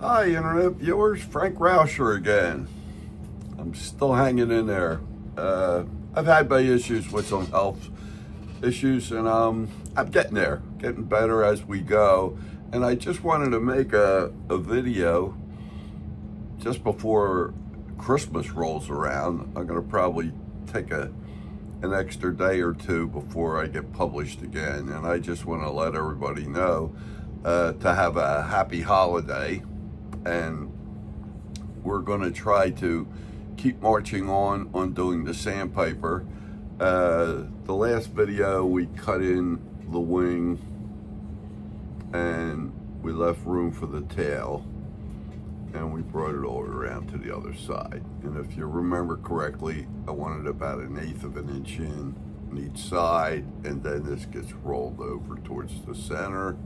Hi, Internet viewers. Frank Rauscher again. I'm still hanging in there. I've had my issues with some health issues, and I'm getting there, getting better as we go. And I just wanted to make a video just before Christmas rolls around. I'm going to probably take an extra day or two before I get published again. And I just want to let everybody know to have a happy holiday. And we're going to try to keep marching on doing the sandpiper. The last video we cut in the wing and we left room for the tail, and we brought it all around to the other side. And if you remember correctly, I wanted about 1/8 of an inch in on each side, and then this gets rolled over towards the center,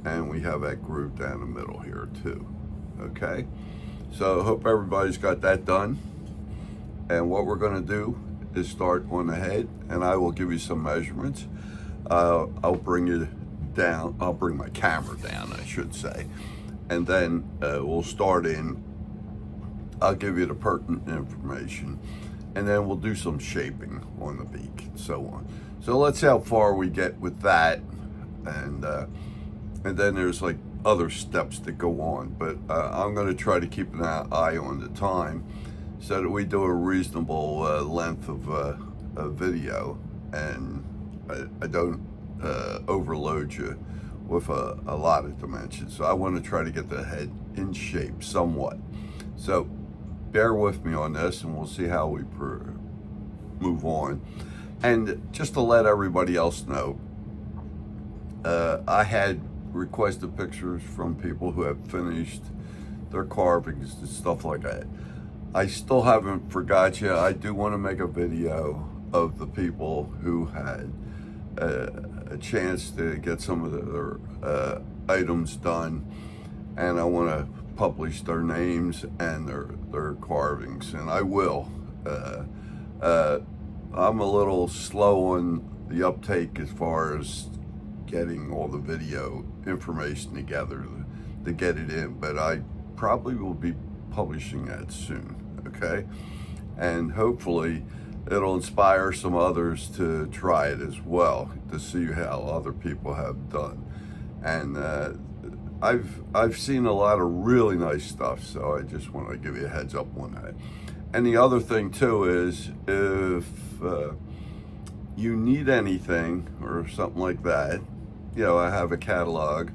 and we have that groove down the middle here too. Okay, so I hope everybody's got that done. And what we're going to do is start on the head, and I will give you some measurements. I'll bring you down. I'll bring my camera down, I should say, and then we'll start in. I'll give you the pertinent information, and then we'll do some shaping on the beak and so on. So let's see how far we get with that, and then there's like other steps that go on, but I'm going to try to keep an eye on the time so that we do a reasonable length of video, and I don't overload you with a lot of dimensions. So I want to try to get the head in shape somewhat. So bear with me on this, and we'll see how we move on. And just to let everybody else know, I had requested pictures from people who have finished their carvings and stuff like that. I still haven't forgot you. I do want to make a video of the people who had a chance to get some of their items done, and I want to publish their names and their carvings, and I will. I'm a little slow on the uptake as far as getting all the video information together to get it in, but I probably will be publishing that soon. Okay, and hopefully it'll inspire some others to try it as well, to see how other people have done. And I've seen a lot of really nice stuff, so I just want to give you a heads up on that. And the other thing too is, if you need anything or something like that, you know, I have a catalog,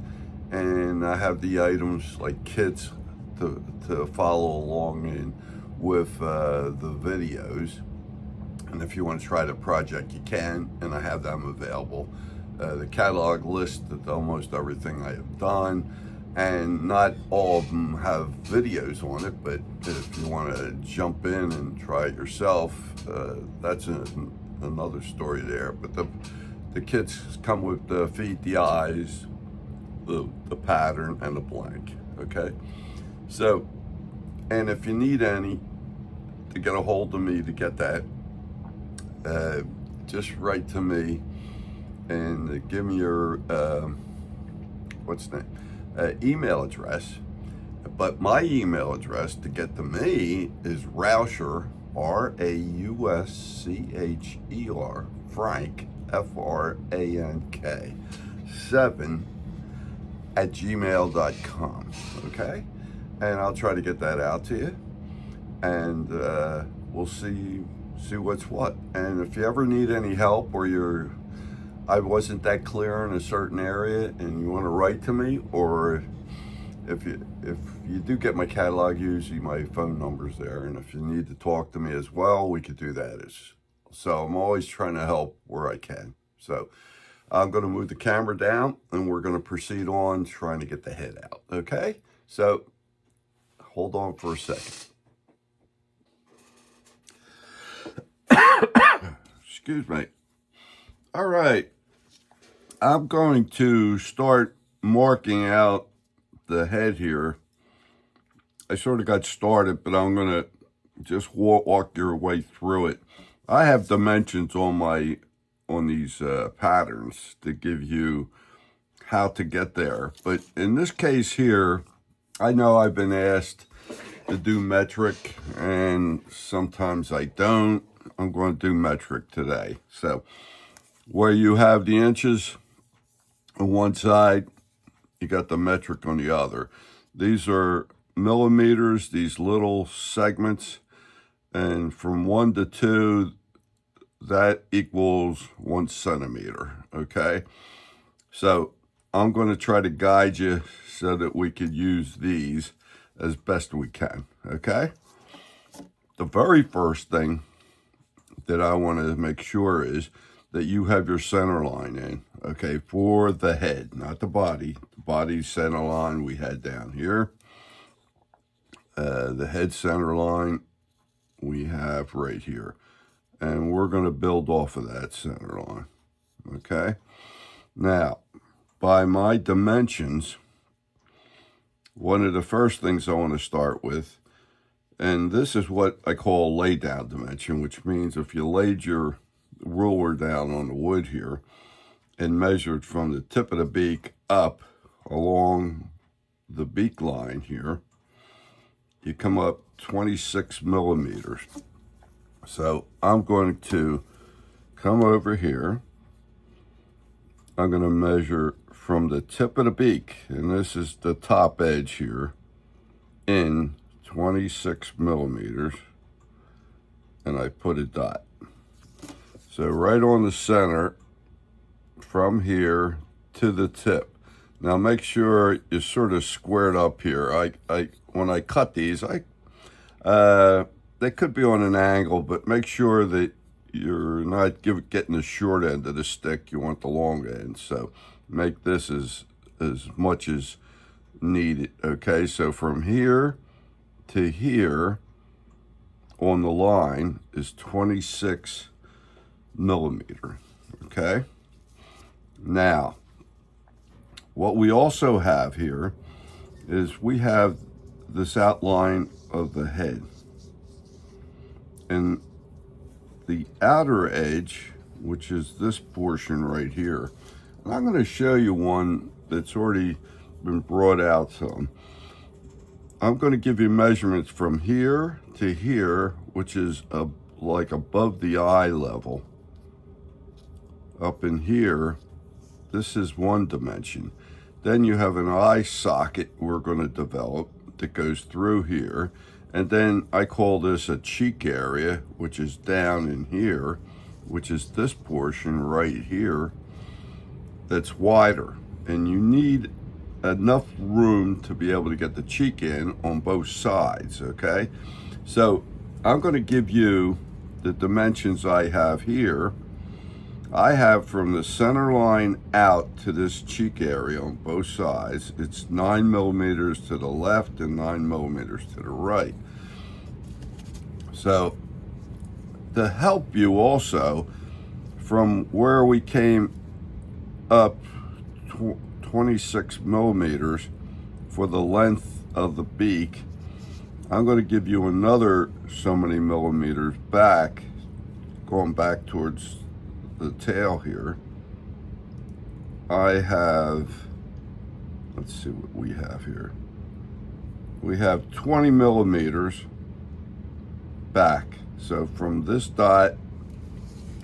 and I have the items like kits to follow along in with the videos. And if you want to try the project, you can, and I have them available. The catalog lists almost everything I have done, and not all of them have videos on it, but if you want to jump in and try it yourself, that's another story there. But the kits come with the feet, the eyes, the pattern, and the blank. Okay, so, and if you need any to get a hold of me to get that, just write to me and give me your email address. But my email address to get to me is Rauscher, RAUSCHER, Frank, FRANK 7 @gmail.com. Okay, and I'll try to get that out to you, and we'll see what's what. And if you ever need any help, or I wasn't that clear in a certain area and you want to write to me, or if you do get my catalog, usually my phone number's there, and if you need to talk to me as well, we could do that. So I'm always trying to help where I can. So I'm going to move the camera down, and we're going to proceed on trying to get the head out. Okay, so hold on for a second. Excuse me. All right, I'm going to start marking out the head here. I sort of got started, but I'm going to just walk your way through it. I have dimensions on these patterns to give you how to get there. But in this case here, I know I've been asked to do metric, and sometimes I don't. I'm going to do metric today. So where you have the inches on one side, you got the metric on the other. These are millimeters, these little segments, and from 1 to 2, that equals 1 centimeter, okay? So I'm going to try to guide you so that we could use these as best we can, okay? The very first thing that I want to make sure is that you have your center line in, okay, for the head, not the body. The body center line we had down here. The head center line we have right here. And we're going to build off of that center line, okay? Now, by my dimensions, one of the first things I want to start with, and this is what I call lay down dimension, which means if you laid your ruler down on the wood here and measured from the tip of the beak up along the beak line here, you come up 26 millimeters. So I'm going to come over here. I'm going to measure from the tip of the beak, and this is the top edge here, in 26 millimeters, and I put a dot. So right on the center, from here to the tip. Now make sure you're sort of squared up here. When I cut these, they could be on an angle, but make sure that you're not getting the short end of the stick. You want the long end. So make this as much as needed. Okay, so from here to here on the line is 26 millimeter. Okay. Now, what we also have here is we have this outline of the head. And the outer edge, which is this portion right here, and I'm going to show you one that's already been brought out some. I'm going to give you measurements from here to here, which is like above the eye level. Up in here, this is one dimension. Then you have an eye socket we're going to develop that goes through here. And then I call this a cheek area, which is down in here, which is this portion right here that's wider. And you need enough room to be able to get the cheek in on both sides, okay? So I'm going to give you the dimensions I have here. I have from the center line out to this cheek area on both sides, it's 9 millimeters to the left and 9 millimeters to the right. So to help you also, from where we came up 26 millimeters for the length of the beak, I'm going to give you another so many millimeters back, going back towards the tail here. I have, let's see what we have here. We have 20 millimeters back. So from this dot,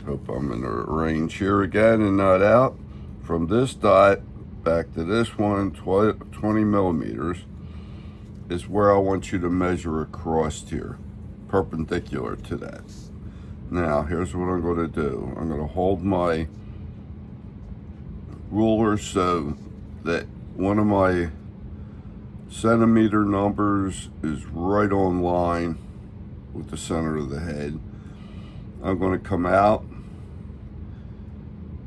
hope I'm in the range here again and not out. From this dot back to this one, 20 millimeters is where I want you to measure across here, perpendicular to that. Now, here's what I'm going to do. I'm going to hold my ruler so that one of my centimeter numbers is right on line with the center of the head. I'm going to come out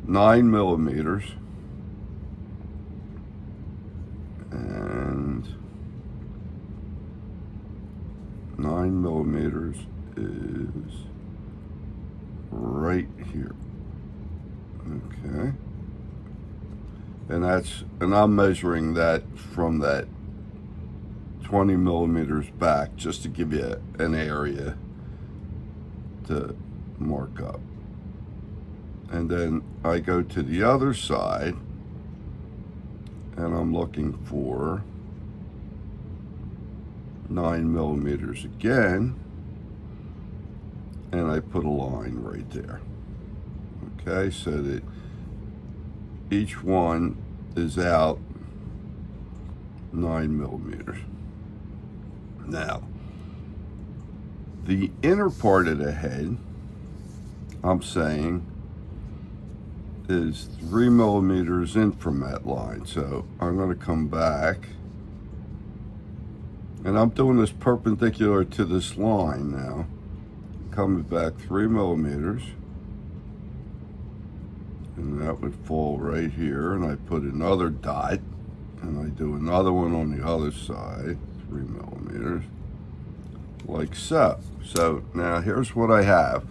9 millimeters, and 9 millimeters is right here. Okay. And I'm measuring that from that 20 millimeters back just to give you an area to mark up. And then I go to the other side and I'm looking for 9mm again, and I put a line right there. Okay, so that each one is out 9mm. Now, the inner part of the head, I'm saying, is 3mm in from that line. So I'm going to come back, and I'm doing this perpendicular to this line now. Coming back 3mm, and that would fall right here, and I put another dot, and I do another one on the other side, 3mm, like so. So now here's what I have.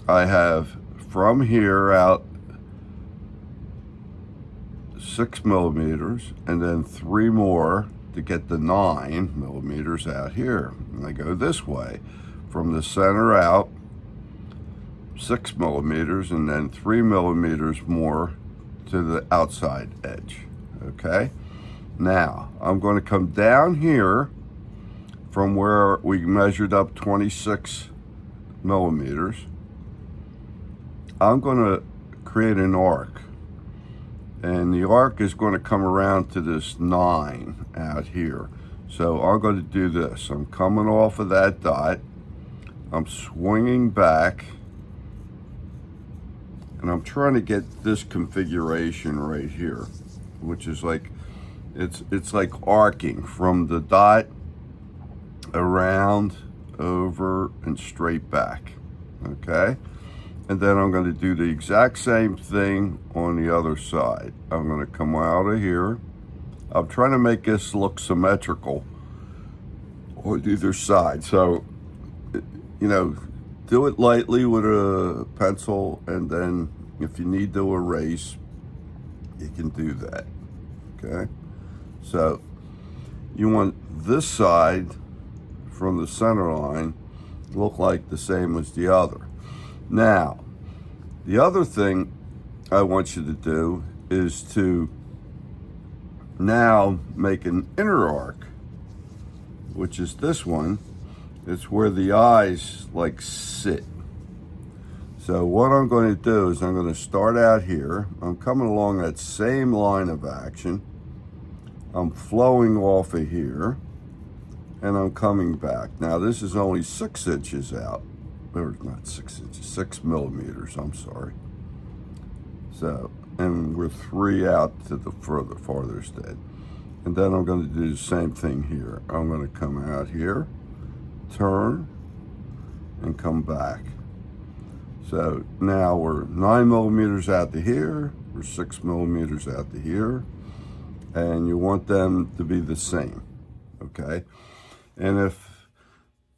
I have from here out 6mm, and then 3 more to get the 9mm out here. And I go this way, from the center out 6mm, and then 3mm more to the outside edge. Okay, now I'm going to come down here from where we measured up 26mm. I'm going to create an arc, and the arc is going to come around to this 9 out here. So I'm going to do this. I'm coming off of that dot, I'm swinging back, and I'm trying to get this configuration right here, which is like, it's like arcing from the dot around, over, and straight back. Okay, and then I'm going to do the exact same thing on the other side. I'm going to come out of here. I'm trying to make this look symmetrical on either side. So, you know, do it lightly with a pencil, and then if you need to erase, you can do that. Okay, so you want this side from the center line look like the same as the other. Now, the other thing I want you to do is to now make an inner arc, which is this one. It's where the eyes like sit. So what I'm going to do is I'm going to start out here. I'm coming along that same line of action. I'm flowing off of here, and I'm coming back. Now this is only 6 inches out. Or not 6 inches, 6mm, I'm sorry. So, and we're 3 out to the farthest end. And then I'm going to do the same thing here. I'm going to come out here, turn, and come back. So now we're 9mm out to here, we're 6mm out to here, and you want them to be the same, okay? And if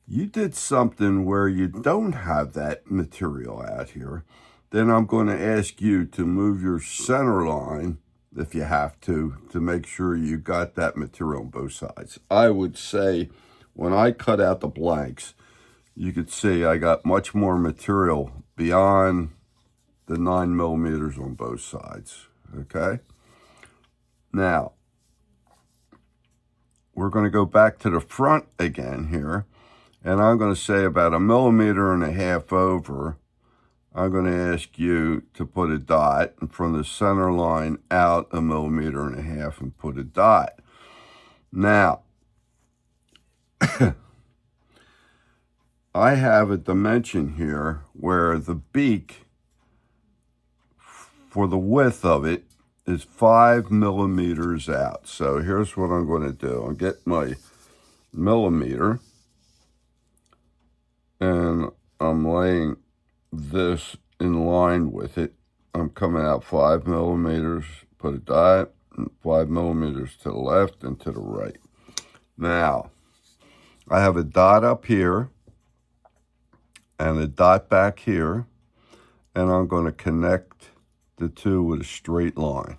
you did something where you don't have that material out here, then I'm going to ask you to move your center line, if you have to make sure you got that material on both sides. I would say when I cut out the blanks, you could see I got much more material beyond the 9mm on both sides, okay? Now, we're going to go back to the front again here, and I'm going to say about 1.5 millimeters over, I'm going to ask you to put a dot, and from the center line out 1.5 millimeters and put a dot. Now, I have a dimension here where the beak, for the width of it, is 5 millimeters out. So here's what I'm going to do. I'll get my millimeter, and I'm laying this in line with it. I'm coming out 5 millimeters, put a dot, and 5 millimeters to the left and to the right. Now, I have a dot up here and a dot back here, and I'm going to connect the two with a straight line.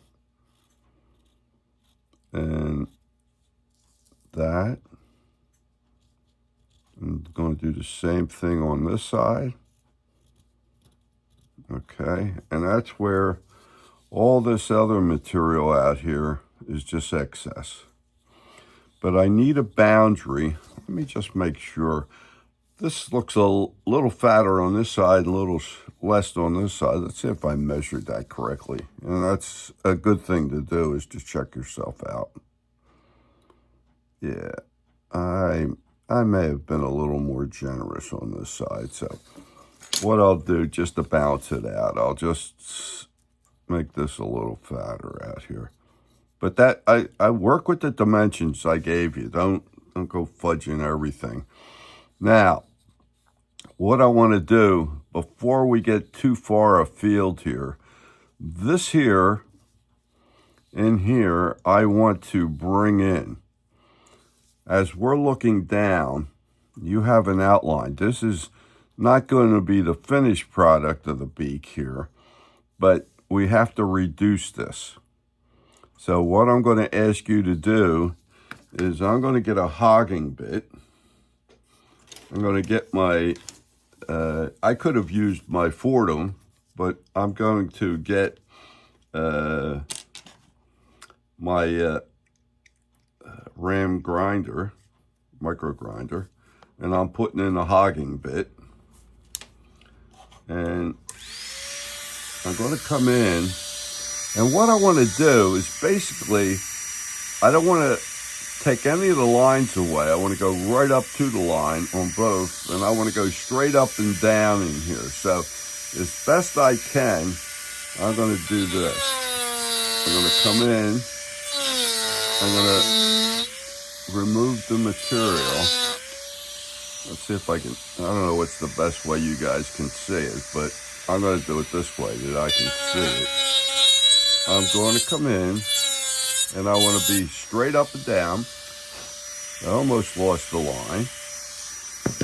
And that, I'm going to do the same thing on this side. Okay, and that's where all this other material out here is just excess. but I need a boundary. Let me just make sure. This looks a little fatter on this side, a little less on this side. Let's see if I measured that correctly. And that's a good thing to do, is to check yourself out. Yeah, I may have been a little more generous on this side. So what I'll do, just to balance it out, I'll just make this a little fatter out here. But that I work with the dimensions I gave you. Don't go fudging everything. Now, what I want to do before we get too far afield here, this here and here, I want to bring in. As we're looking down, you have an outline. This is not going to be the finished product of the beak here, but we have to reduce this. So what I'm going to ask you to do is I'm going to get a hogging bit. I'm going to get my, I could have used my Fordham, but I'm going to get my ram grinder, micro grinder, and I'm putting in a hogging bit. And I'm going to come in, and what I want to do is basically, I don't want to take any of the lines away. I want to go right up to the line on both, and I want to go straight up and down in here. So as best I can, I'm going to do this. I'm going to come in, I'm going to remove the material. Let's see if I can, I don't know what's the best way you guys can see it, but I'm going to do it this way that I can see it. I'm going to come in, and I want to be straight up and down. I almost lost the line.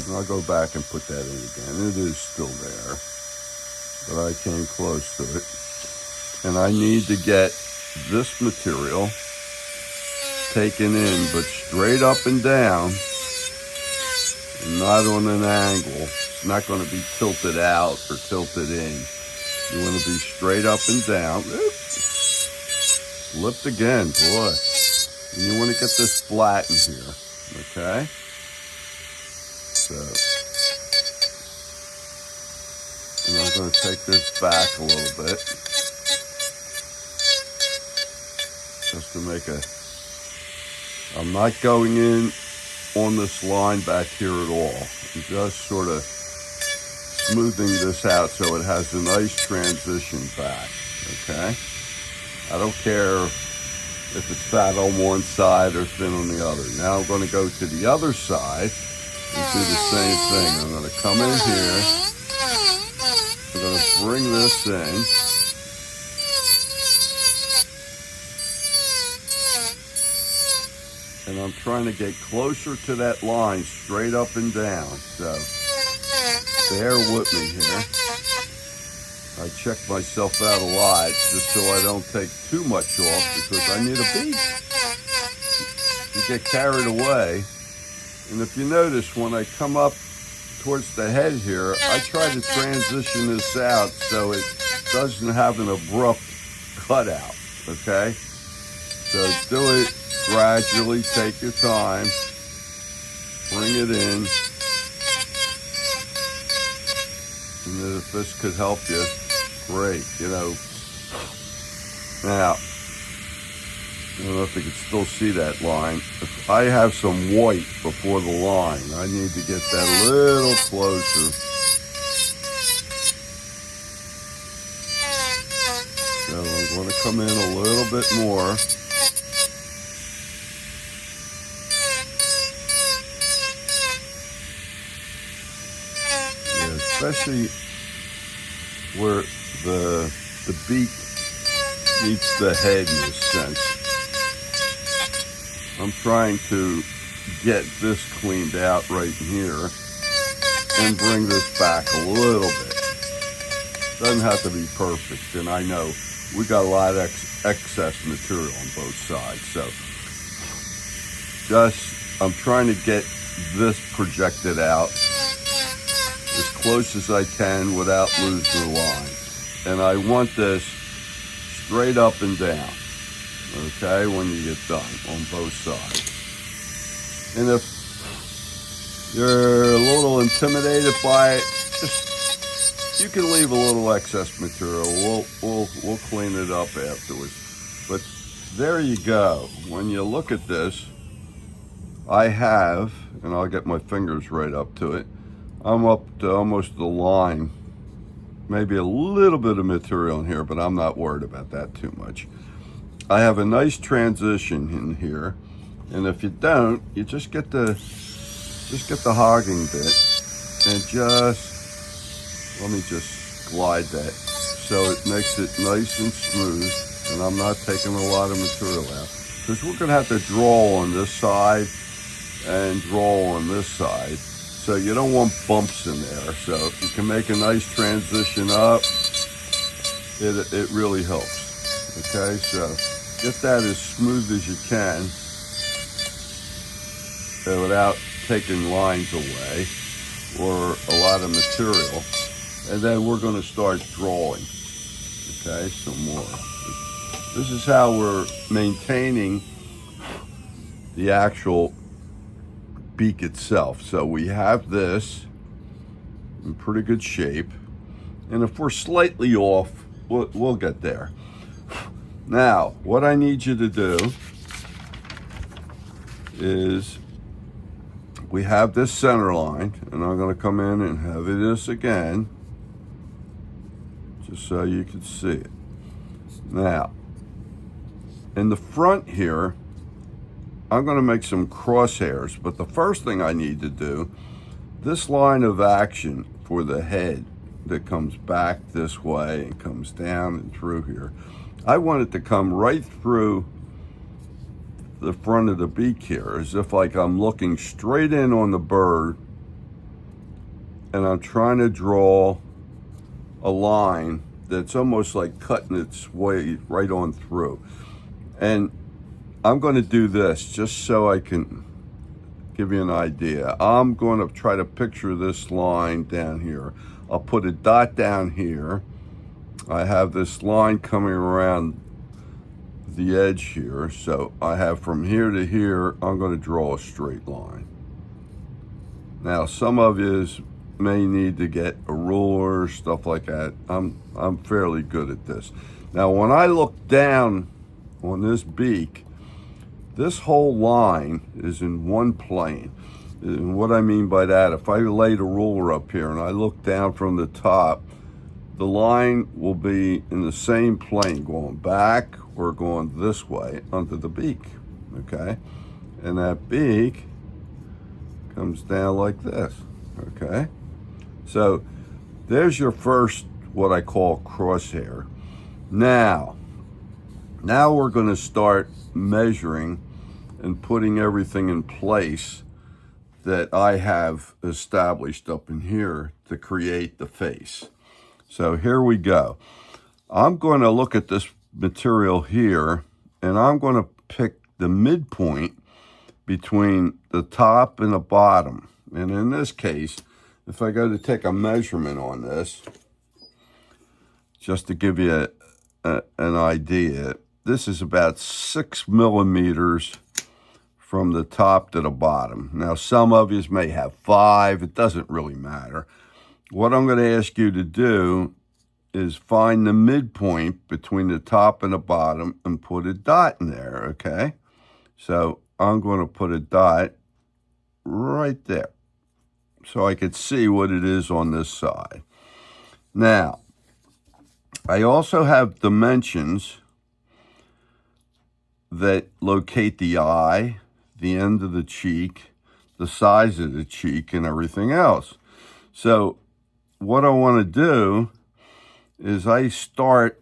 And I'll go back and put that in again. It is still there, but I came close to it. And I need to get this material taken in, but straight up and down, and not on an angle. It's not going to be tilted out or tilted in. You want to be straight up and down. Lift again, boy. And you want to get this flat in here, okay? So, and I'm going to take this back a little bit, just to make a, I'm not going in on this line back here at all. I'm just sort of smoothing this out so it has a nice transition back, okay? I don't care if it's fat on one side or thin on the other. Now I'm going to go to the other side and do the same thing. I'm going to come in here. I'm going to bring this in. And I'm trying to get closer to that line, straight up and down. So bear with me here. I check myself out a lot just so I don't take too much off, because I need a beak. You get carried away. And if you notice, when I come up towards the head here, I try to transition this out so it doesn't have an abrupt cutout, okay? So do it gradually, take your time, bring it in. And if this could help you, great, you know. Now, I don't know if you can still see that line. If I have some white before the line, I need to get that a little closer. So I'm going to come in a little bit more. Yeah, especially where the beak meets the head in this sense. I'm trying to get this cleaned out right here and bring this back a little bit. Doesn't have to be perfect, and I know we got a lot of excess material on both sides, so just I'm trying to get this projected out as close as I can without losing the line. And I want this straight up and down, okay, when you get done on both sides. And if you're a little intimidated by it, just, you can leave a little excess material. We'll clean it up afterwards. But there you go. When you look at this, I have, and I'll get my fingers right up to it, I'm up to almost the line. Maybe a little bit of material in here, but I'm not worried about that too much. I have a nice transition in here, and if you don't, you just get the hogging bit, and let me just glide that so it makes it nice and smooth, and I'm not taking a lot of material out, because we're gonna have to draw on this side and draw on this side. So you don't want bumps in there. So if you can make a nice transition up, it really helps. Okay, so get that as smooth as you can without taking lines away or a lot of material. And then we're going to start drawing. Okay, some more. This is how we're maintaining the actual beak itself. So we have this in pretty good shape, and if we're slightly off, we'll get there. Now what I need you to do is, we have this center line, and I'm going to come in and have this again just so you can see it. Now in the front here, I'm going to make some crosshairs, but the first thing I need to do, this line of action for the head that comes back this way and comes down and through here, I want it to come right through the front of the beak here, as if like I'm looking straight in on the bird, and I'm trying to draw a line that's almost like cutting its way right on through. And I'm going to do this just so I can give you an idea. I'm going to try to picture this line down here. I'll put a dot down here. I have this line coming around the edge here. So I have from here to here, I'm going to draw a straight line. Now, some of you may need to get a ruler, stuff like that. I'm fairly good at this. Now, when I look down on this beak, this whole line is in one plane. And what I mean by that, if I lay the ruler up here and I look down from the top, the line will be in the same plane, going back or going this way onto the beak, okay? And that beak comes down like this, okay? So there's your first, what I call crosshair. Now we're gonna start measuring and putting everything in place that I have established up in here to create the face. So here we go. I'm going to look at this material here, and I'm going to pick the midpoint between the top and the bottom. And in this case, if I go to take a measurement on this, just to give you an idea, this is about 6 millimeters from the top to the bottom. Now, some of you may have 5. It doesn't really matter. What I'm going to ask you to do is find the midpoint between the top and the bottom and put a dot in there, okay? So I'm going to put a dot right there so I could see what it is on this side. Now, I also have dimensions that locate the eye, the end of the cheek, the size of the cheek, and everything else. So what I want to do is I start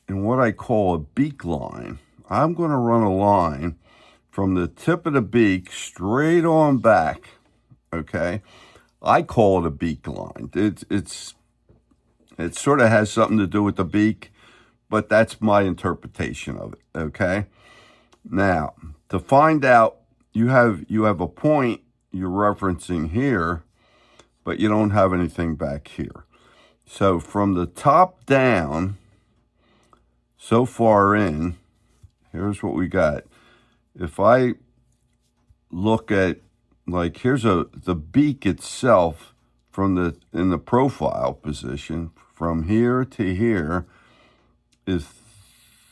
in what I call a beak line. I'm going to run a line from the tip of the beak straight on back, okay? I call it a beak line. It sort of has something to do with the beak, but that's my interpretation of it, okay? Now, to find out, you have a point you're referencing here, but you don't have anything back here. So from the top down, so far in, here's what we got. If I look at, like, here's the beak itself in the profile position from here to here is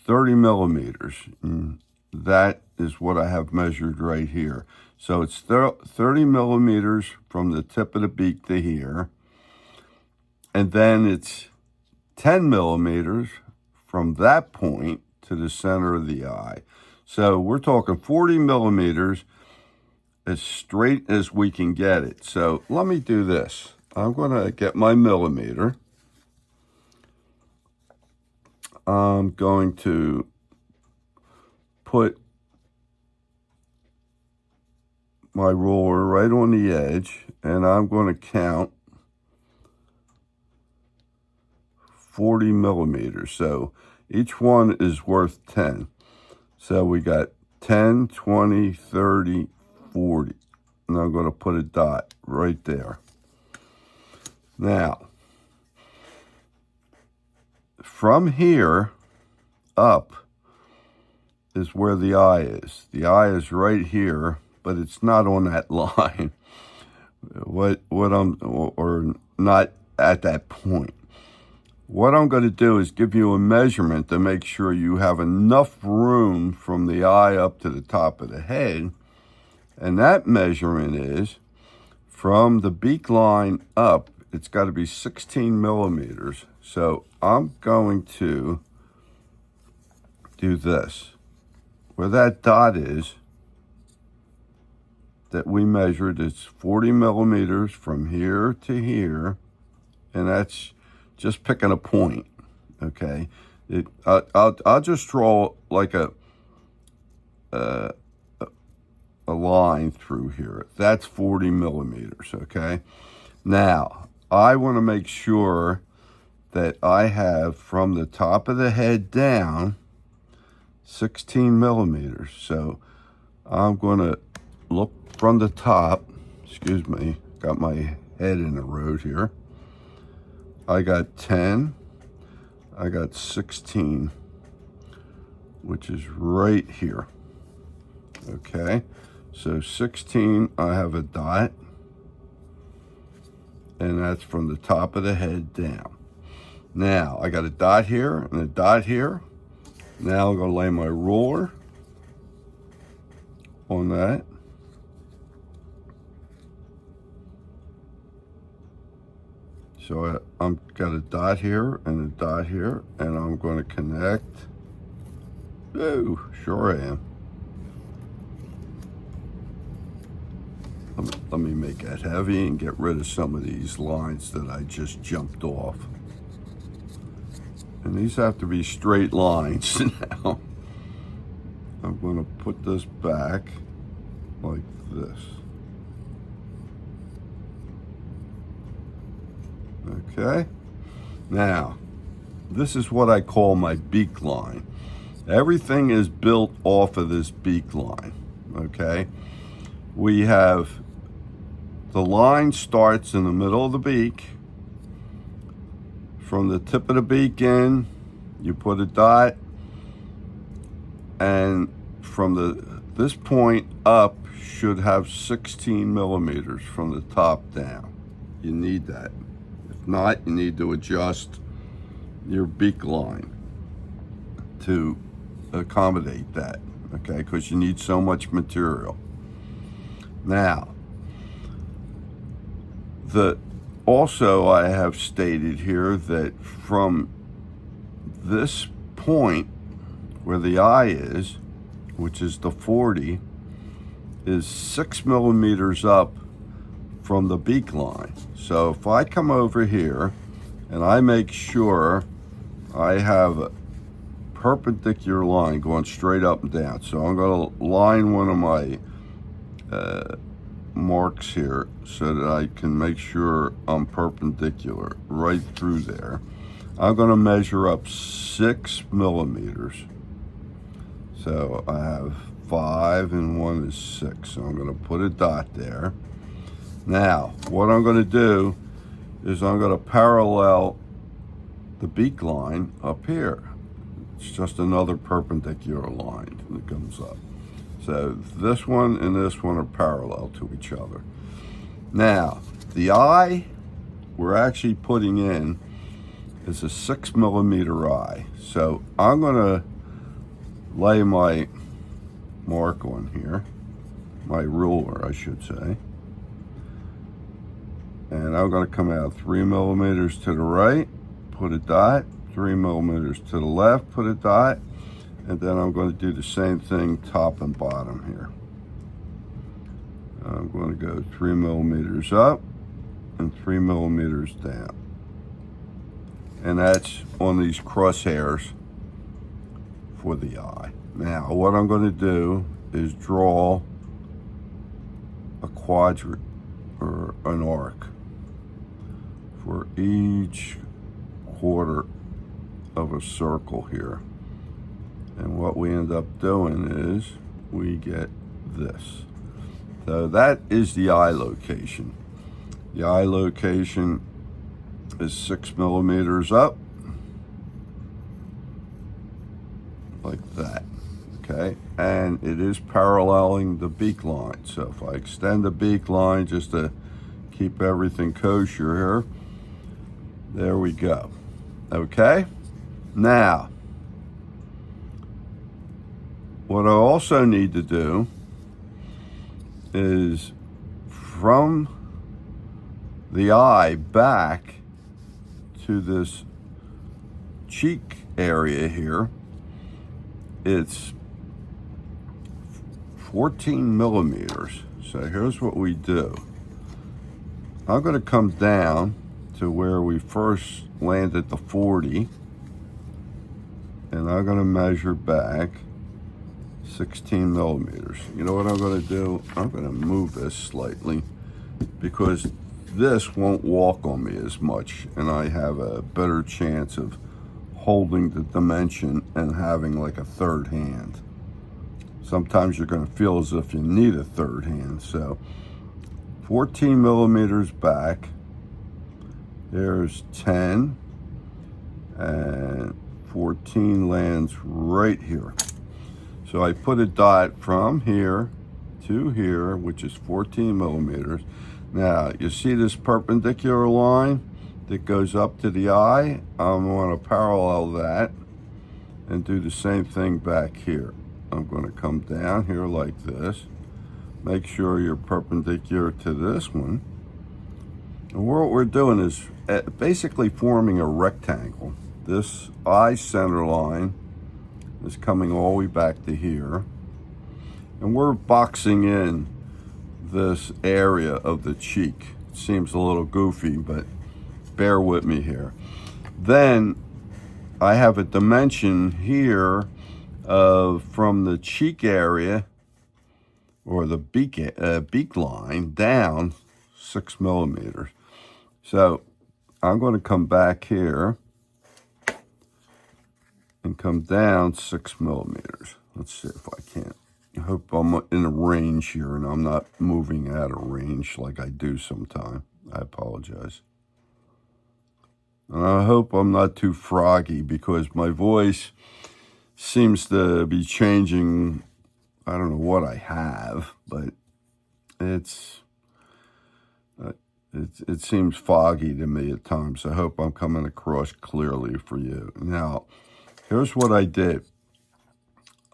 30 millimeters. And that is what I have measured right here. So it's 30 millimeters from the tip of the beak to here. And then it's 10 millimeters from that point to the center of the eye. So we're talking 40 millimeters, as straight as we can get it. So let me do this. I'm going to get my millimeter. I'm going to put my ruler right on the edge, and I'm going to count 40 millimeters. So each one is worth 10. So we got 10, 20, 30, 40. And I'm going to put a dot right there. Now, from here up is where the eye is. The eye is right here, but it's not on that line. Or not at that point. What I'm going to do is give you a measurement to make sure you have enough room from the eye up to the top of the head. And that measurement is from the beak line up, it's got to be 16 millimeters. So I'm going to do this. Where that dot is that we measured, it's 40 millimeters from here to here. And that's just picking a point, okay? I'll just draw like a line through here. That's 40 millimeters, okay? Now, I want to make sure that I have from the top of the head down 16 millimeters. So I'm going to look from the top. Excuse me, got my head in the road here. I got 10, I got 16, which is right here. Okay, so 16, I have a dot, and that's from the top of the head down. Now, I got a dot here and a dot here. Now I'm going to lay my ruler on that. So I'm got a dot here and a dot here, and I'm going to connect. Oh, sure I am. Let me make that heavy and get rid of some of these lines that I just jumped off. And these have to be straight lines now. I'm going to put this back like this. Okay, now this is what I call my beak line. Everything is built off of this beak line, okay? We have the line starts in the middle of the beak. From the tip of the beak in, you put a dot, and from this point up should have 16 millimeters from the top down. You need that. If not, you need to adjust your beak line to accommodate that, okay? Because you need so much material. Now, also I have stated here that from this point where the eye is, which is the 40, is 6 millimeters up from the beak line. So if I come over here and I make sure I have a perpendicular line going straight up and down. So I'm going to line one of my marks here so that I can make sure I'm perpendicular right through there. I'm going to measure up 6 millimeters. So I have 5 and 1 is 6. So I'm going to put a dot there. Now, what I'm going to do is I'm going to parallel the beak line up here. It's just another perpendicular line that comes up. So this one and this one are parallel to each other. Now, the eye we're actually putting in is a 6mm eye. So I'm gonna lay my mark on here, my ruler, I should say. And I'm gonna come out 3mm to the right, put a dot, 3mm to the left, put a dot, and then I'm going to do the same thing top and bottom here. I'm going to go 3mm up and 3mm down. And that's on these crosshairs for the eye. Now, what I'm going to do is draw a quadrant or an arc for each quarter of a circle here. And what we end up doing is we get this. So that is the eye location. The eye location is 6mm up, like that, okay? And it is paralleling the beak line. So if I extend the beak line just to keep everything kosher here, there we go, okay? Now, what I also need to do is from the eye back to this cheek area here, it's 14mm. So here's what we do. I'm going to come down to where we first landed the 40, and I'm going to measure back 16mm. You know what I'm going to do? I'm going to move this slightly because this won't walk on me as much, and I have a better chance of holding the dimension and having like a third hand. Sometimes you're going to feel as if you need a third hand. So 14mm back, there's 10, and 14 lands right here. So I put a dot from here to here, which is 14mm. Now, you see this perpendicular line that goes up to the eye? I'm going to parallel that and do the same thing back here. I'm going to come down here like this. Make sure you're perpendicular to this one. And what we're doing is basically forming a rectangle. This eye center line is coming all the way back to here. And we're boxing in this area of the cheek. It seems a little goofy, but bear with me here. Then I have a dimension here of from the cheek area or the beak line down 6mm. So I'm going to come back here and come down 6mm. Let's see if I can. I hope I'm in a range here and I'm not moving out of range like I do sometimes. I apologize. And I hope I'm not too froggy because my voice seems to be changing. I don't know what I have, but it seems foggy to me at times. I hope I'm coming across clearly for you. Now, here's what I did.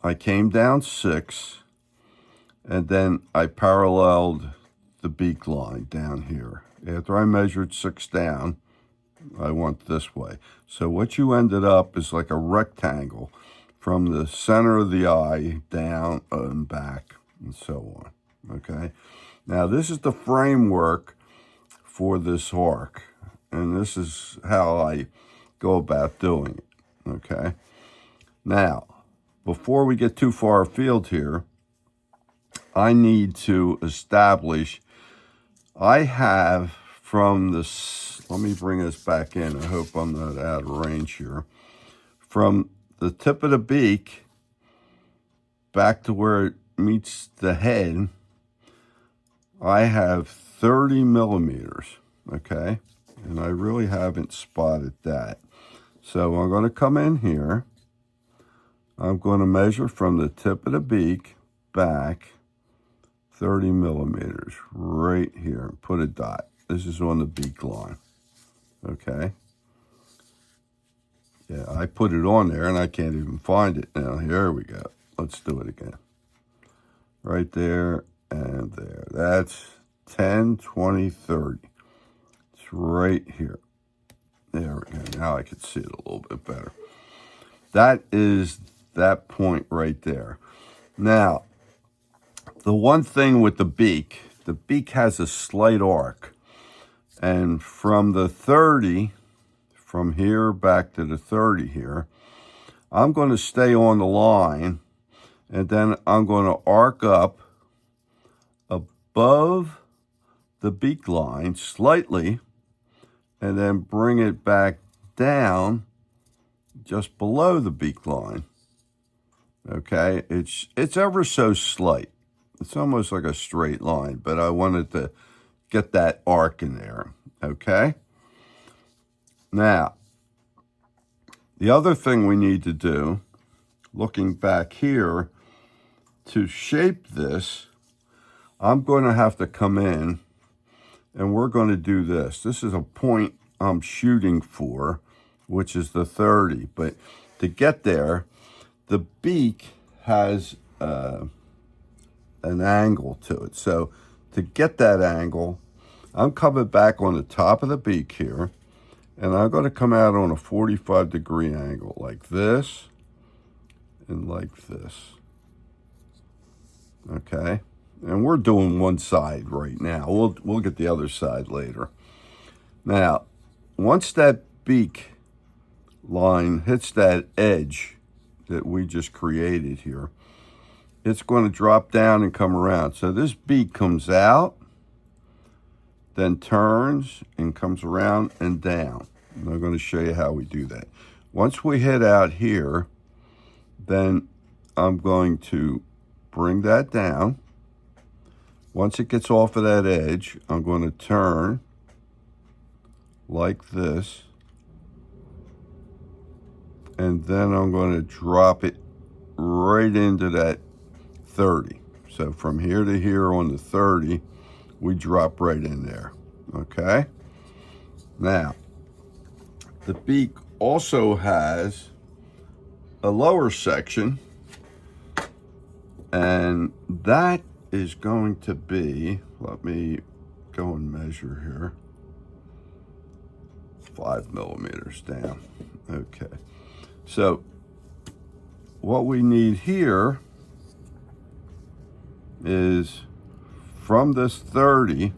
I came down 6, and then I paralleled the beak line down here. After I measured 6 down, I went this way. So what you ended up is like a rectangle from the center of the eye down and back and so on, okay? Now, this is the framework for this arc, and this is how I go about doing it, okay? Now, before we get too far afield here, I need to establish, I have from this, let me bring this back in. I hope I'm not out of range here. From the tip of the beak back to where it meets the head, I have 30mm, okay? And I really haven't spotted that. So I'm going to come in here. I'm going to measure from the tip of the beak back 30 millimeters right here. Put a dot. This is on the beak line. Okay. Yeah, I put it on there and I can't even find it now. Here we go. Let's do it again. Right there and there. That's 10, 20, 30. It's right here. There we go. Now I can see it a little bit better. That is that point right there. Now, the one thing with the beak has a slight arc. And from the 30, from here back to the 30 here, I'm going to stay on the line, and then I'm going to arc up above the beak line slightly, and then bring it back down just below the beak line. Okay, it's ever so slight. It's almost like a straight line, but I wanted to get that arc in there. Okay. Now, the other thing we need to do, looking back here, to shape this, I'm going to have to come in and we're going to do this. This is a point I'm shooting for, which is the 30. But to get there, the beak has an angle to it. So to get that angle, I'm coming back on the top of the beak here, and I'm going to come out on a 45-degree angle like this and like this. Okay? And we're doing one side right now. We'll get the other side later. Now, once that beak line hits that edge that we just created here, it's going to drop down and come around. So this beak comes out, then turns and comes around and down. And I'm going to show you how we do that. Once we hit out here, then I'm going to bring that down. Once it gets off of that edge, I'm going to turn like this. And then I'm going to drop it right into that 30. So from here to here on the 30, we drop right in there. Okay? Now, the beak also has a lower section, and that is going to be, let me go and measure here, 5 millimeters down. Okay. So what we need here is from this 30,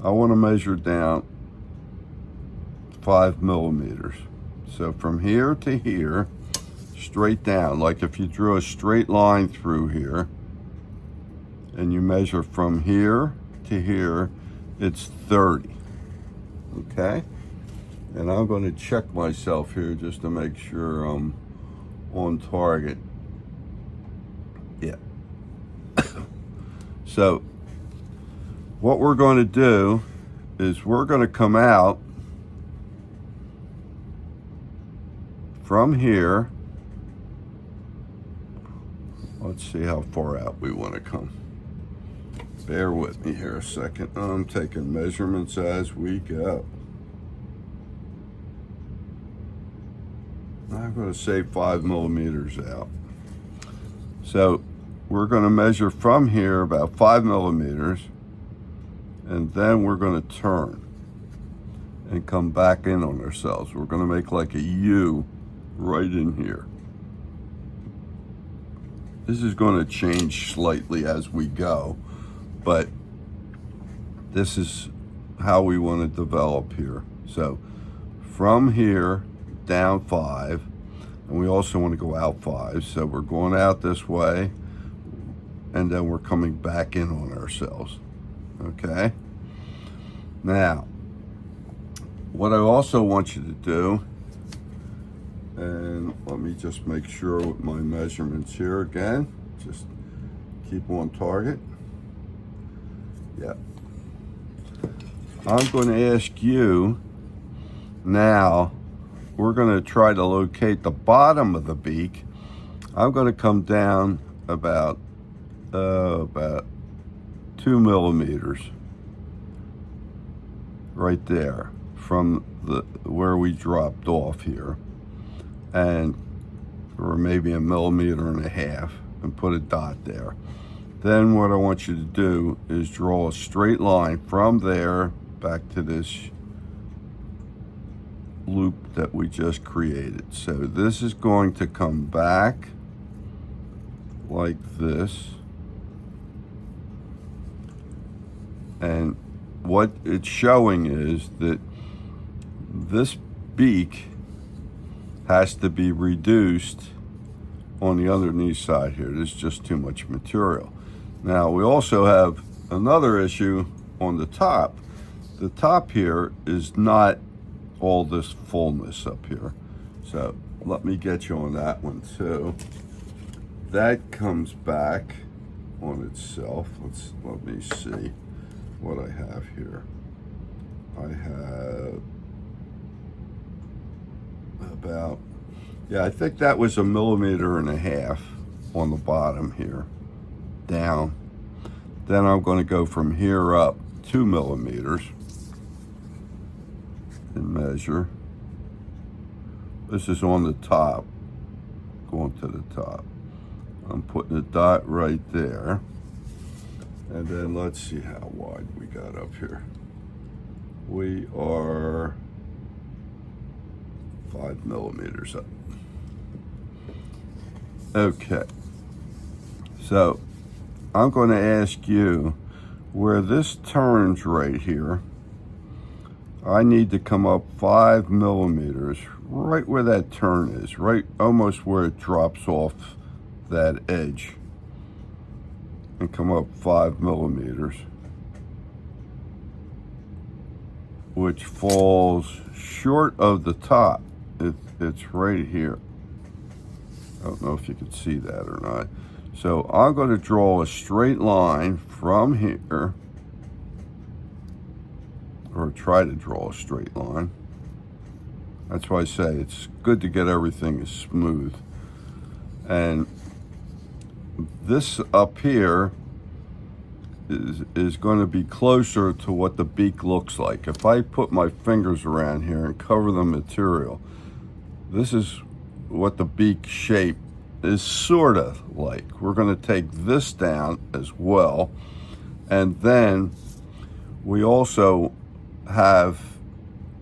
I want to measure down 5 millimeters. So from here to here, straight down, like if you drew a straight line through here, and you measure from here to here, it's 30. Okay? And I'm going to check myself here just to make sure I'm on target. Yeah. So what we're going to do is we're going to come out from here. Let's see how far out we want to come. Bear with me here a second. I'm taking measurements as we go. I'm going to say 5 millimeters out. So we're going to measure from here about 5 millimeters, and then we're going to turn and come back in on ourselves. We're going to make like a U right in here. This is going to change slightly as we go, but this is how we want to develop here. So from here down 5, and we also want to go out 5. So we're going out this way, and then we're coming back in on ourselves. Okay? Now, what I also want you to do, and let me just make sure with my measurements here again, just keep on target. Yeah. I'm going to ask you now, we're going to try to locate the bottom of the beak. I'm going to come down about 2 millimeters right there from the where we dropped off here, and or maybe 1.5 millimeters, and put a dot there. Then what I want you to do is draw a straight line from there back to this loop that we just created. So this is going to come back like this, and what it's showing is that this beak has to be reduced on the underneath side here. There's just too much material. Now we also have another issue on the top. The top here is not all this fullness up here. So let me get you on that one too. That comes back on itself. Let me see what I have here. I have about, yeah, I think that was 1.5 millimeters on the bottom here, down. Then I'm going to go from here up 2 millimeters and measure. This is on the top, going to the top. I'm putting a dot right there. And then let's see how wide we got up here. We are 5 millimeters up. Okay. So I'm going to ask you, where this turns right here, I need to come up 5 millimeters, right where that turn is, right almost where it drops off that edge, and come up 5 millimeters, which falls short of the top. It's right here. I don't know if you can see that or not. So I'm going to draw a straight line from here, or try to draw a straight line. That's why I say it's good to get everything as smooth. And this up here is going to be closer to what the beak looks like. If I put my fingers around here and cover the material, this is what the beak shape is sort of like. We're going to take this down as well, and then we also have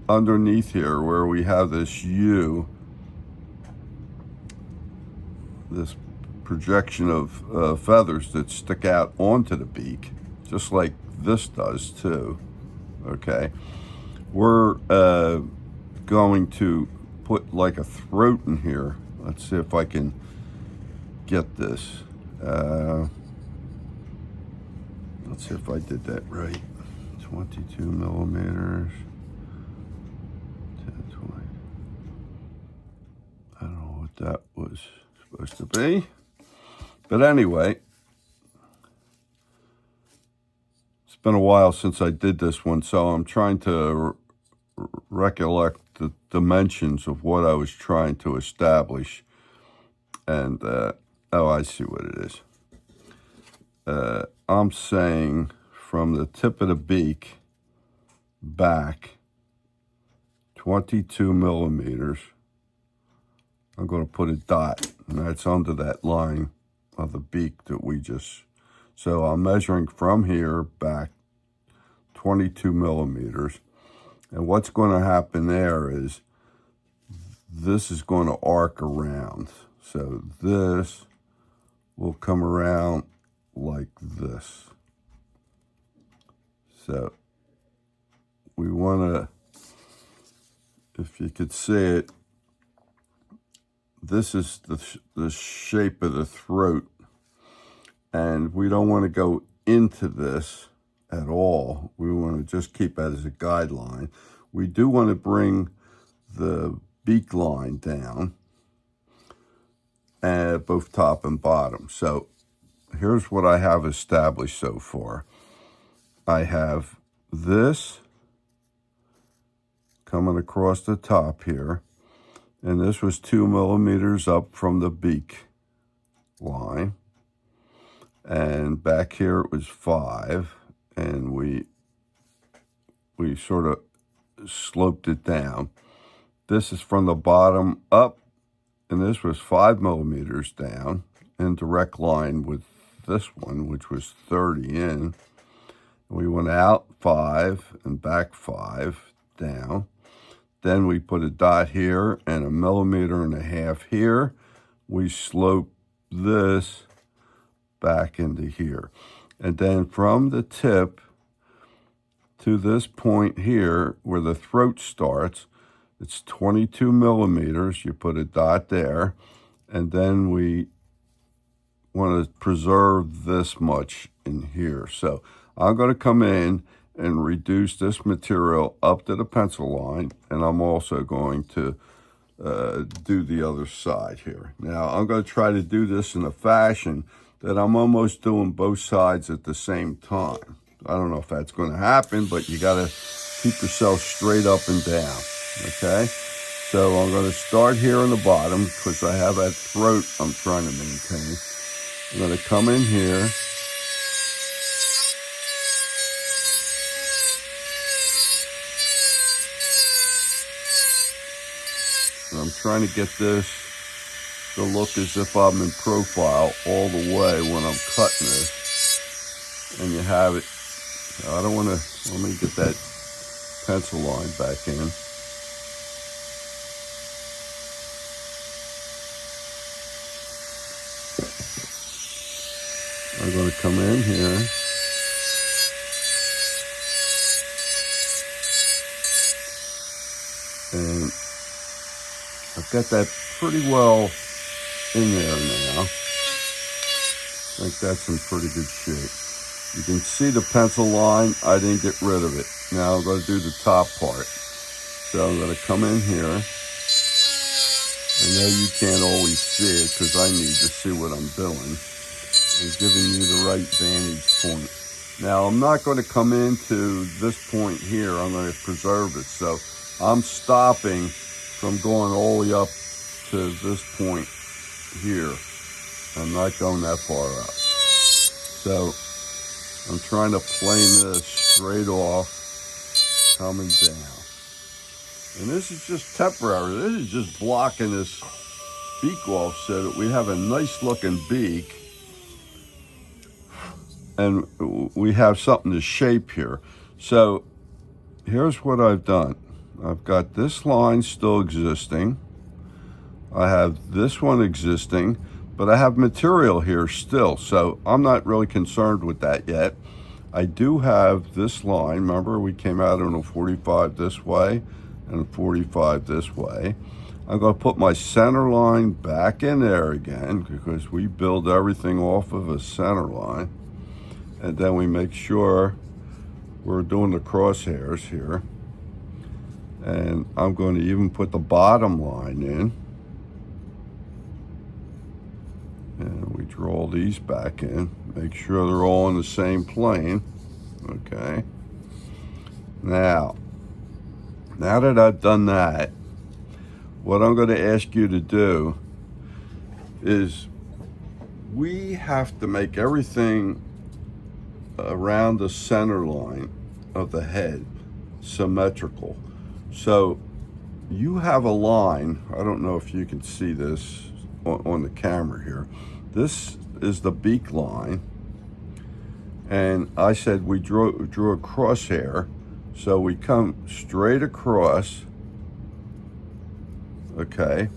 underneath here where we have this U, this projection of feathers that stick out onto the beak, just like this does too. Okay, we're going to put like a throat in here. Let's see if I can get this. Let's see if I did that right. 22 millimeters. 10, 20. I don't know what that was supposed to be. But anyway, it's been a while since I did this one, so I'm trying to recollect the dimensions of what I was trying to establish. And, oh, I see what it is. I'm saying from the tip of the beak back 22 millimeters. I'm going to put a dot, and that's under that line of the beak that we just, so I'm measuring from here back 22 millimeters. And what's going to happen there is this is going to arc around. So this will come around like this. So we want to, if you could see it, this is the shape of the throat, and we don't want to go into this at all. We want to just keep that as a guideline. We do want to bring the beak line down at both top and bottom. So here's what I have established so far. I have this coming across the top here, and this was 2 millimeters up from the beak line. and back here it was 5, and we sort of sloped it down. This is from the bottom up, and this was 5 millimeters down in direct line with this one, which was 30 in. We went out 5 and back 5 down. Then we put a dot here and 1.5 millimeters here. We slope this back into here. And then from the tip to this point here where the throat starts, it's 22 millimeters. You put a dot there. And then we want to preserve this much in here. So I'm going to come in and reduce this material up to the pencil line, and I'm also going to do the other side here. Now I'm going to try to do this in a fashion that I'm almost doing both sides at the same time. I don't know if that's going to happen, but you got to keep yourself straight up and down, okay? So I'm going to start here on the bottom because I have that throat I'm trying to maintain. I'm going to come in here. And I'm trying to get this to look as if I'm in profile all the way when I'm cutting this. And you have it. I don't want to, let me get that pencil line back in. I'm going to come in here. And I've got that pretty well in there now. I think that's in pretty good shape. You can see the pencil line. I didn't get rid of it. Now I'm going to do the top part. So I'm going to come in here. I know you can't always see it because I need to see what I'm doing and giving you the right vantage point. Now I'm not going to come into this point here. I'm going to preserve it. So I'm stopping from going all the way up to this point here. I'm not going that far up. So I'm trying to plane this straight off, coming down. And this is just temporary. This is just blocking this beak off so that we have a nice looking beak. And we have something to shape here. So here's what I've done. I've got this line still existing. I have this one existing, but I have material here still. So I'm not really concerned with that yet. I do have this line. Remember, we came out on a 45 this way and a 45 this way. I'm going to put my center line back in there again because we build everything off of a center line. And then we make sure we're doing the crosshairs here. And I'm going to even put the bottom line in. And we draw these back in. Make sure they're all in the same plane. Okay. Now that I've done that, what I'm going to ask you to do is we have to make everything around the center line of the head symmetrical. So you have a line, I don't know if you can see this on the camera here. This is the beak line. And I said we drew a crosshair. So we come straight across, okay?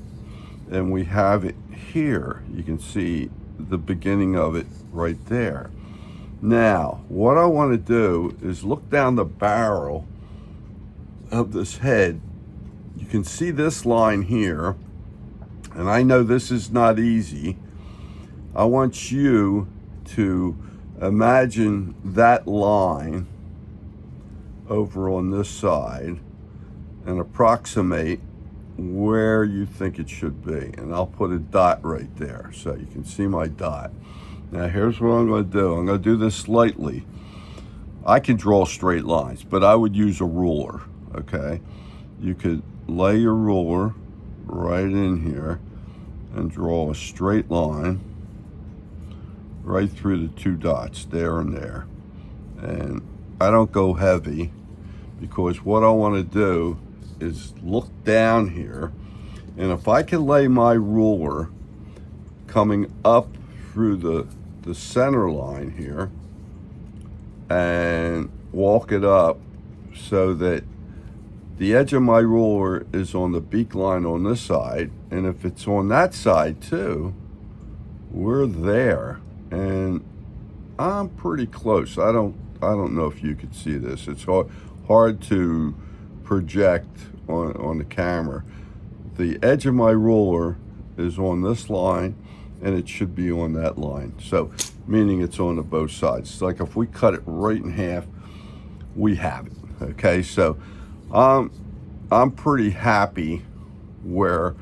And we have it here. You can see the beginning of it right there. Now, what I want to do is look down the barrel of this head. You can see this line here, and I know this is not easy. I want you to imagine that line over on this side and approximate where you think it should be. And I'll put a dot right there so you can see my dot. Now here's what I'm going to do. I'm going to do this slightly. I can draw straight lines, but I would use a ruler, okay? You could lay your ruler right in here and draw a straight line right through the 2 dots there and there. And I don't go heavy because what I want to do is look down here, and if I can lay my ruler coming up through the center line here and walk it up so that the edge of my ruler is on the beak line on this side, and if it's on that side too, we're there. And I'm pretty close. I don't know if you could see this. It's hard to project on the camera. The edge of my ruler is on this line, and it should be on that line. So, meaning it's on the both sides. It's like if we cut it right in half, we have it. Okay, so I'm pretty happy where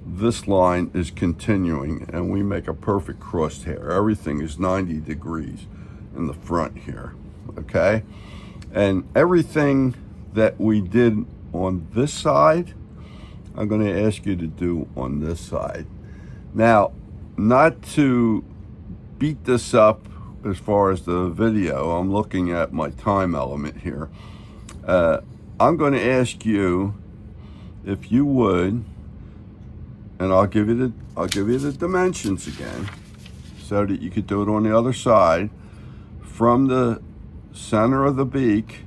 this line is continuing, and we make a perfect crosshair. Everything is 90 degrees in the front here. Okay, and everything that we did on this side, I'm going to ask you to do on this side. Now, not to beat this up as far as the video, I'm looking at my time element here. I'm going to ask you if you would, and I'll give you the dimensions again so that you could do it on the other side. From the center of the beak,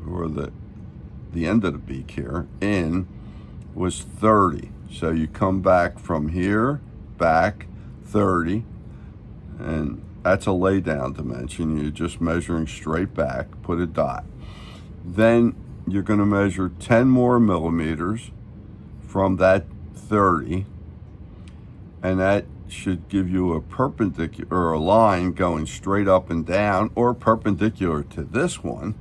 or the end of the beak here, in was 30. So you come back from here, back 30, and that's a lay down dimension. You're just measuring straight back, put a dot. Then you're going to measure 10 more millimeters from that 30, and that should give you a perpendicular, or a line going straight up and down, or perpendicular to this one,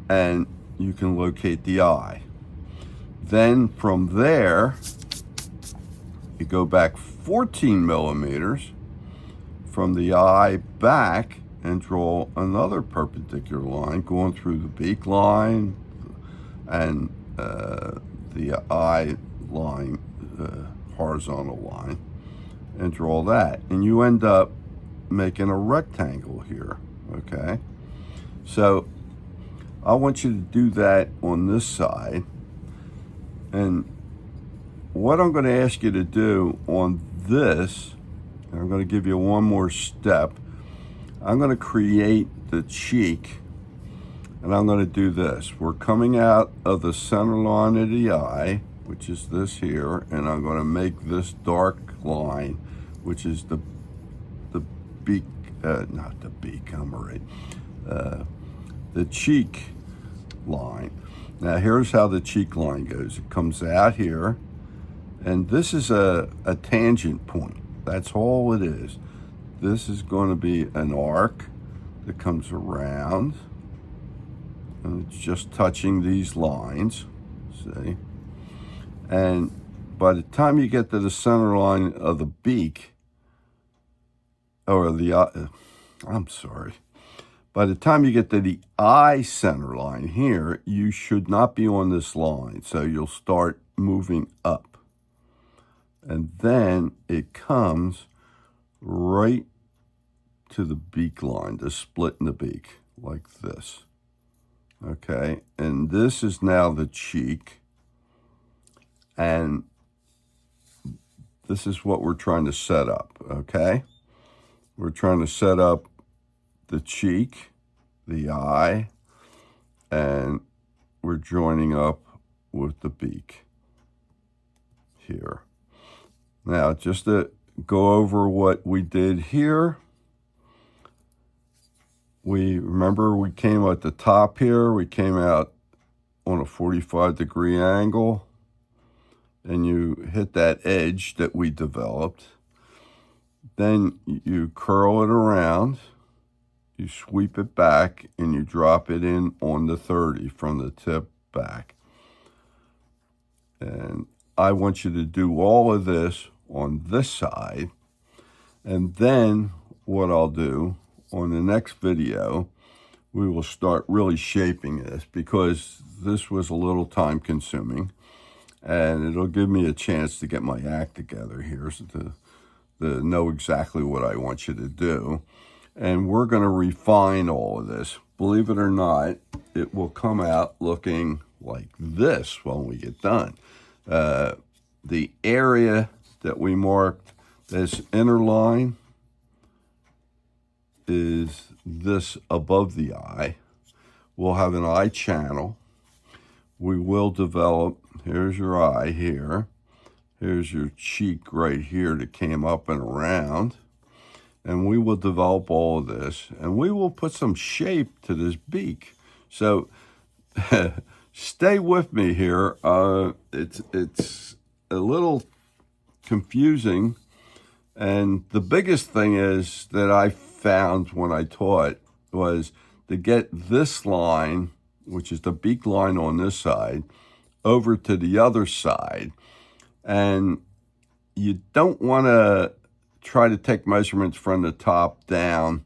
and you can locate the eye. Then from there, you go back 14 millimeters from the eye back and draw another perpendicular line going through the beak line and the eye line, horizontal line, and draw that, and you end up making a rectangle here. Okay, so I want you to do that on this side, and what I'm going to ask you to do on this, and I'm going to give you one more step. I'm going to create the cheek, and I'm going to do this. We're coming out of the center line of the eye, which is this here, and I'm going to make this dark line, which is the beak, not the beak, I'm right, the cheek line. Now here's how the cheek line goes. It comes out here, and this is a tangent point. That's all it is. This is going to be an arc that comes around, and it's just touching these lines, see? And by the time you get to the center line of the beak, or the, I'm sorry, by the time you get to the eye center line here, you should not be on this line. So you'll start moving up. And then it comes right to the beak line, the split in the beak, like this. Okay, and this is now the cheek. And this is what we're trying to set up, okay? We're trying to set up the cheek, the eye, and we're joining up with the beak here. Now, just to go over what we did here, remember we came at the top here, we came out on a 45-degree angle, and you hit that edge that we developed. Then you curl it around, you sweep it back, and you drop it in on the 30 from the tip back. And I want you to do all of this on this side. And then what I'll do on the next video, we will start really shaping this, because this was a little time consuming. And it'll give me a chance to get my act together here know exactly what I want you to do. And we're going to refine all of this. Believe it or not, it will come out looking like this when we get done. The area that we marked, this inner line, is this above the eye. We'll have an eye channel. We will develop, here's your eye here. Here's your cheek right here that came up and around. And we will develop all of this. And we will put some shape to this beak. So stay with me here. It's a little confusing. And the biggest thing is that I found when I taught was to get this line, which is the beak line on this side, over to the other side. And you don't want to try to take measurements from the top down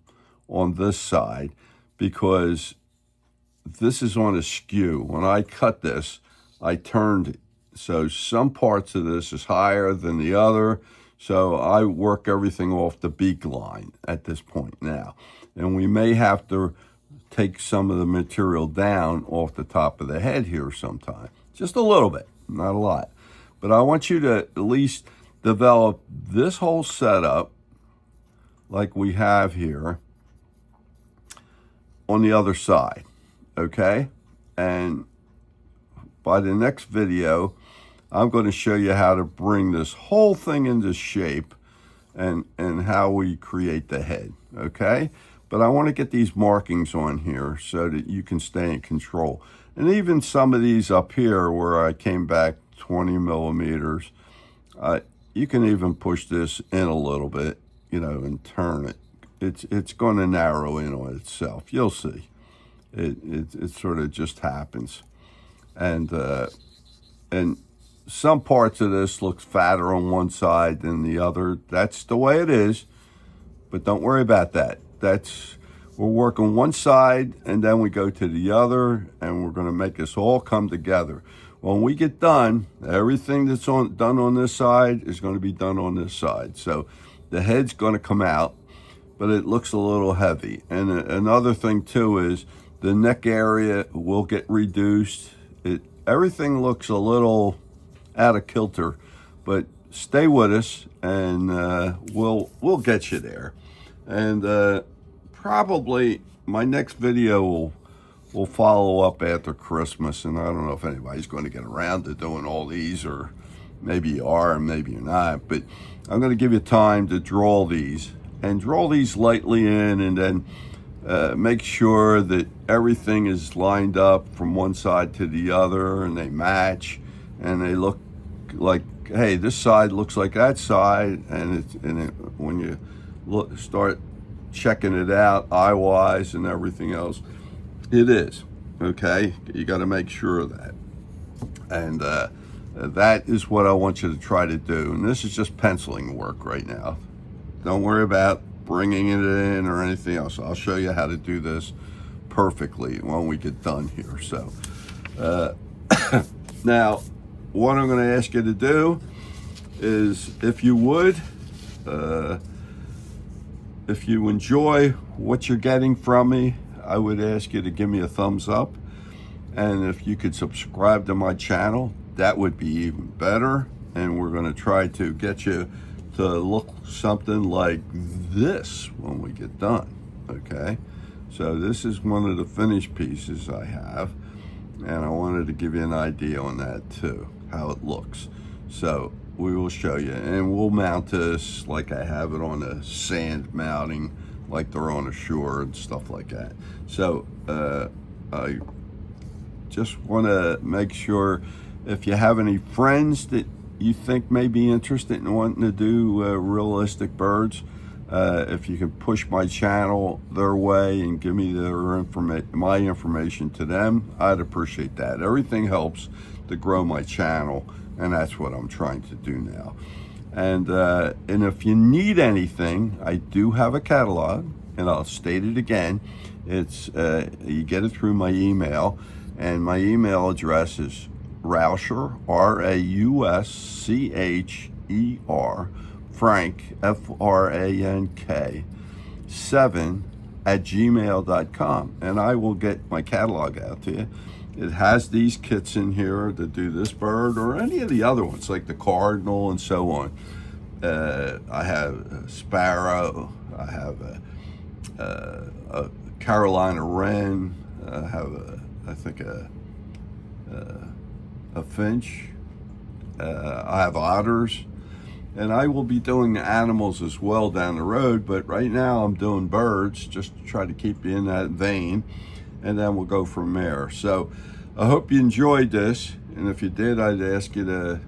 on this side, because this is on a skew. When I cut this, I turned it. So some parts of this is higher than the other. So I work everything off the beak line at this point now. And we may have to take some of the material down off the top of the head here sometime. Just a little bit, not a lot. But I want you to at least develop this whole setup like we have here on the other side, okay? And by the next video, I'm going to show you how to bring this whole thing into shape and how we create the head, okay? But I want to get these markings on here so that you can stay in control. And even some of these up here where I came back 20 millimeters, you can even push this in a little bit, you know, and turn it. It's going to narrow in on itself. You'll see. It sort of just happens. And some parts of this looks fatter on one side than the other. That's the way it is, but don't worry about that. We're working one side and then we go to the other, and we're going to make this all come together. When we get done, everything that's done on this side is going to be done on this side. So the head's going to come out, but it looks a little heavy. And another thing too is the neck area will get reduced. Everything looks a little out of kilter, but stay with us and we'll get you there. And probably my next video will follow up after Christmas, and I don't know if anybody's going to get around to doing all these, or maybe you are and maybe you're not, but I'm going to give you time to draw these, and draw these lightly in, and then make sure that everything is lined up from one side to the other and they match and they look like, hey, this side looks like that side. And when you start checking it out eye-wise and everything else, it is, okay? You got to make sure of that. And that is what I want you to try to do. And this is just penciling work right now. Don't worry about bringing it in or anything else. I'll show you how to do this perfectly when we get done here. So now what I'm going to ask you to do is, if you would, if you enjoy what you're getting from me, I would ask you to give me a thumbs up. And if you could subscribe to my channel, that would be even better. And we're going to try to get you to look something like this when we get done, okay? So this is one of the finished pieces I have, and I wanted to give you an idea on that too, how it looks. So we will show you, and we'll mount this like I have it on a sand mounting, like they're on a shore and stuff like that. So I just want to make sure, if you have any friends that you think may be interested in wanting to do realistic birds, if you can push my channel their way and give me my information to them, I'd appreciate that. Everything helps to grow my channel, and that's what I'm trying to do now. And if you need anything, I do have a catalog, and I'll state it again. It's you get it through my email, and my email address is Rauscher, Rauscher Frank, Frank 7 @gmail.com, and I will get my catalog out to you. It has these kits in here to do this bird or any of the other ones, like the cardinal and so on. I have a sparrow, I have a Carolina wren, I have I think a finch, I have otters, and I will be doing the animals as well down the road, but right now I'm doing birds just to try to keep you in that vein, and then we'll go from there. So I hope you enjoyed this, and if you did, I'd ask you to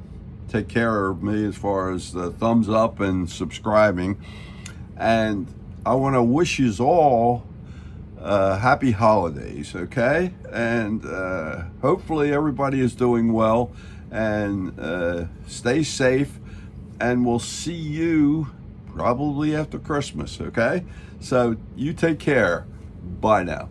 take care of me as far as the thumbs up and subscribing. And I want to wish you all happy holidays, okay? And hopefully everybody is doing well, and stay safe, and we'll see you probably after Christmas, okay? So you take care. Bye now.